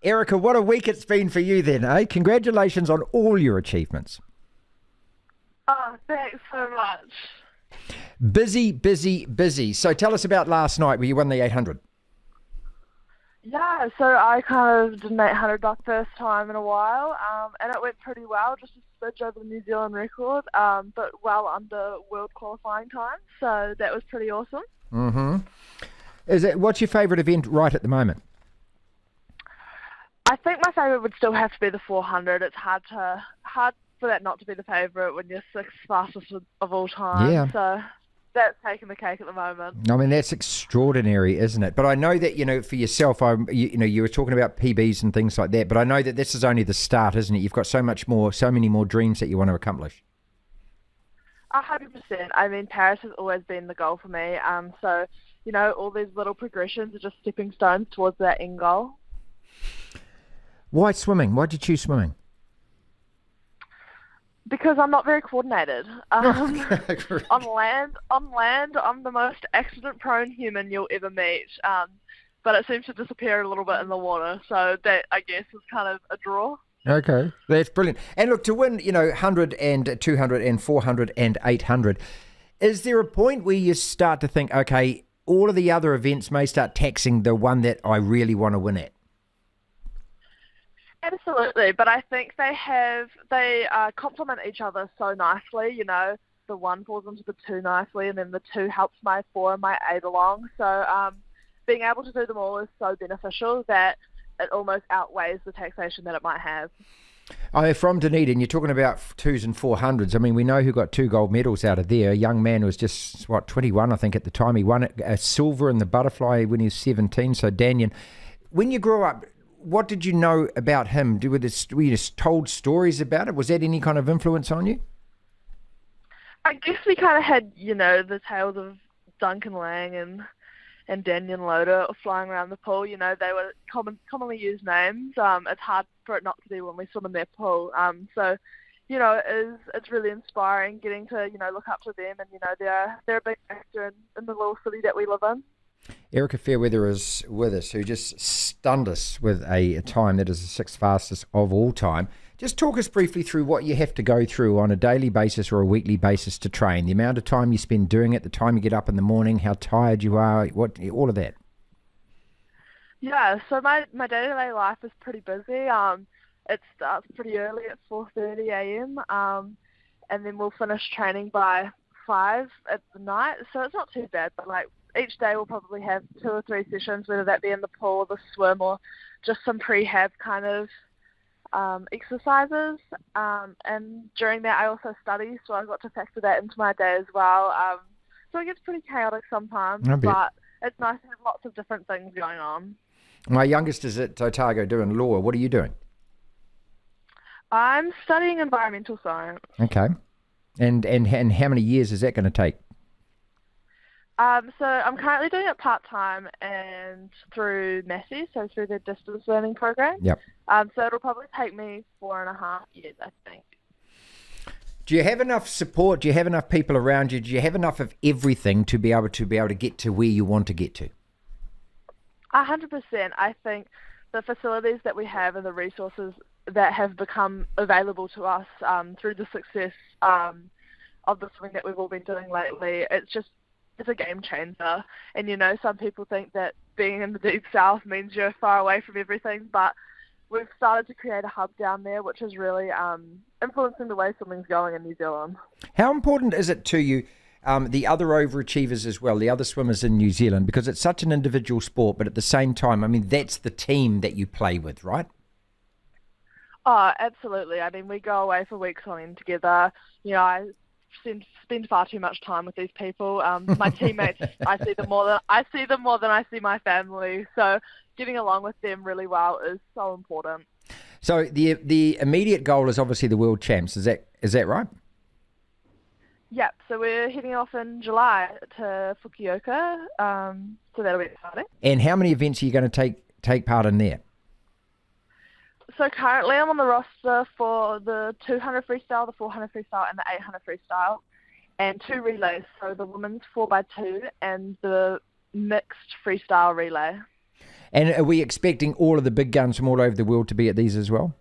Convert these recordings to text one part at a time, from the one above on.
Erika, what a week it's been for you then, eh? Congratulations on all your achievements. Oh, thanks so much. Busy, busy, busy. So tell us about last night where you won the 800. Yeah, so I kind of did an 800 buck first time in a while, and it went pretty well, just a smidge over the New Zealand record, but well under world qualifying time, so that was pretty awesome. Mm-hmm. What's your favourite event right at the moment? I think my favourite would still have to be the 400. It's hard for that not to be the favourite when you're sixth fastest of all time, Yeah. so that's taking the cake at the moment. I mean, that's extraordinary, isn't it? But I know that, for yourself, you were talking about PBs and things like that, but I know that this is only the start, isn't it? You've got so many more dreams that you want to accomplish. 100%. I mean, Paris has always been the goal for me. So, all these little progressions are just stepping stones towards that end goal. Why swimming? Why'd you choose swimming? Because I'm not very coordinated. Great. On land, I'm the most accident-prone human you'll ever meet. But it seems to disappear a little bit in the water. So that, I guess, is kind of a draw. Okay, that's brilliant. And look, to win, 100 and 200 and 400 and 800, is there a point where you start to think, okay, all of the other events may start taxing the one that I really want to win at? Absolutely, but I think they complement each other so nicely. The one falls into the two nicely, and then the two helps my four and my eight along. So being able to do them all is so beneficial that it almost outweighs the taxation that it might have. Oh, from Dunedin, you're talking about twos and 400s. I mean, we know who got 2 gold medals out of there. A young man who was just, 21, I think, at the time. He won a silver in the butterfly when he was 17. So, Daniel, when you grew up, what did you know about him? Were you just told stories about it? Was that any kind of influence on you? I guess we kind of had, the tales of Duncan Lang and Daniel Loader flying around the pool. They were commonly used names. It's hard for it not to be when we swim in their pool. So, it's really inspiring getting to, look up to them, and, they're a big factor in the little city that we live in. Erika Fairweather is with us, who just stunned us with a time that is the sixth fastest of all time. Just talk us briefly through what you have to go through on a daily basis or a weekly basis to train, the amount of time you spend doing it, the time you get up in the morning, how tired you are, all of that. Yeah, so my day-to-day life is pretty busy. It starts pretty early at 4:30 a.m., and then we'll finish training by 5 at the night, so it's not too bad, but each day we'll probably have 2 or 3 sessions, whether that be in the pool or the swim or just some prehab kind of exercises. And during that I also study, so I've got to factor that into my day as well. So it gets pretty chaotic sometimes, but it's nice to have lots of different things going on. My youngest is at Otago doing law. What are you doing? I'm studying environmental science. Okay. And how many years is that going to take? So I'm currently doing it part-time and through Massey, so through the distance learning program. Yep. So it'll probably take me 4.5 years, I think. Do you have enough support? Do you have enough people around you? Do you have enough of everything to be able to get to where you want to get to? 100%. I think the facilities that we have and the resources that have become available to us through the success of the swimming that we've all been doing lately, it's a game changer. And some people think that being in the deep south means you're far away from everything, but we've started to create a hub down there which is really influencing the way swimming's going in New Zealand. How important is it to you, the other overachievers as well, the other swimmers in New Zealand, because it's such an individual sport, but at the same time, I mean, that's the team that you play with, right? Oh, absolutely. I mean, we go away for weeks on end together. I spend far too much time with these people. My teammates, I see them more than I see my family. So getting along with them really well is so important. So the immediate goal is obviously the world champs. Is that right? Yep. So we're heading off in July to Fukuoka. So that'll be exciting. And how many events are you going to take part in there? So currently I'm on the roster for the 200 freestyle, the 400 freestyle, and the 800 freestyle, and 2 relays. So the women's 4x2 and the mixed freestyle relay. And are we expecting all of the big guns from all over the world to be at these as well?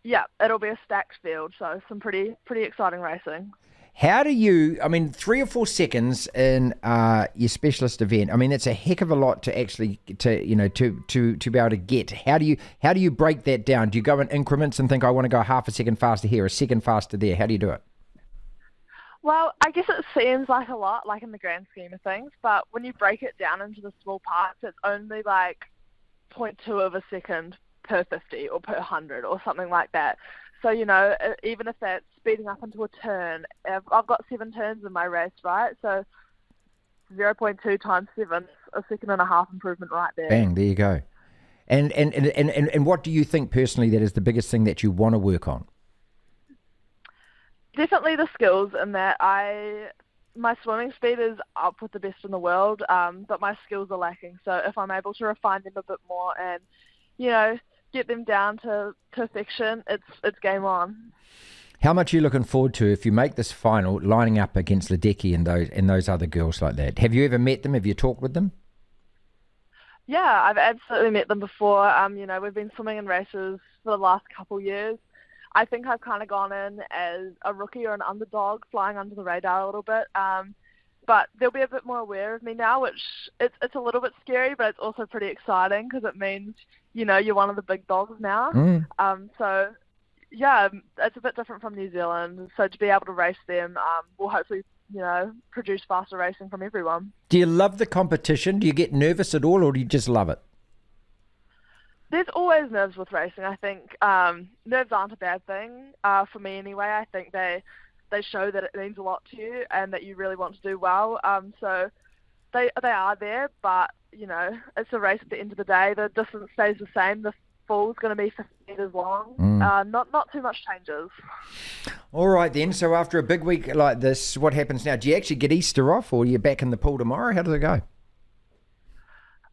Yeah, it'll be a stacked field, so some pretty exciting racing. How do you, I mean, 3 or 4 seconds in your specialist event, I mean, that's a heck of a lot to actually, to be able to get. How do you break that down? Do you go in increments and think, I want to go half a second faster here, a second faster there? How do you do it? Well, I guess it seems like a lot, like in the grand scheme of things, but when you break it down into the small parts, it's only like zero point 0.2 of a second per 50 or per 100 or something like that. So, even if that's speeding up into a turn, I've got 7 turns in my race, right? So 0.2 times 7, a second and a half improvement right there. Bang, there you go. And what do you think personally that is the biggest thing that you want to work on? Definitely the skills, in that my swimming speed is up with the best in the world, but my skills are lacking. So if I'm able to refine them a bit more and, get them down to perfection, it's game on. How much are you looking forward to if you make this final, lining up against Ledecky and those other girls like that? Have you ever met them? Have you talked with them? Yeah, I've absolutely met them before. We've been swimming in races for the last couple years. I think I've kind of gone in as a rookie or an underdog, flying under the radar a little bit. But they'll be a bit more aware of me now, which it's a little bit scary, but it's also pretty exciting because it means, you're one of the big dogs now. So, yeah, it's a bit different from New Zealand. So to be able to race them will hopefully, produce faster racing from everyone. Do you love the competition? Do you get nervous at all, or do you just love it? There's always nerves with racing. I think nerves aren't a bad thing for me anyway. I think they show that it means a lot to you and that you really want to do well. So they are there, but it's a race at the end of the day. The distance stays the same. The fall's going to be 50 metres long. Not too much changes. All right then. So after a big week like this, what happens now? Do you actually get Easter off, or are you back in the pool tomorrow? How does it go?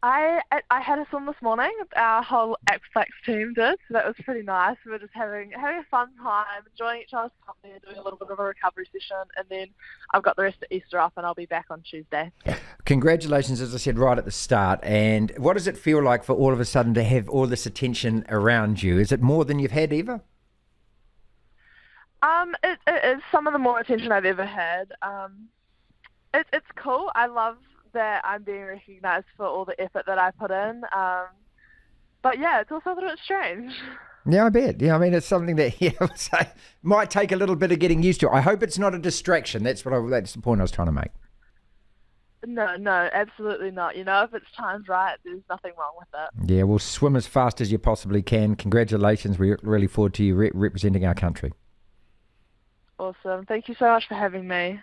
I had a swim this morning. Our whole X-Flex team did, so that was pretty nice. We were just having a fun time, enjoying each other's company, and doing a little bit of a recovery session. And then I've got the rest of Easter off, and I'll be back on Tuesday. Congratulations, as I said right at the start. And what does it feel like for all of a sudden to have all this attention around you? Is it more than you've had ever? It is some of the more attention I've ever had. It's cool. I love that I'm being recognised for all the effort that I put in. But yeah, it's also a little bit strange. Yeah, I bet. Yeah, I mean, it's something that I would say might take a little bit of getting used to. I hope it's not a distraction. That's the point I was trying to make. No, absolutely not. If it's timed right, there's nothing wrong with it. Yeah, well, swim as fast as you possibly can. Congratulations. We're really forward to you representing our country. Awesome. Thank you so much for having me.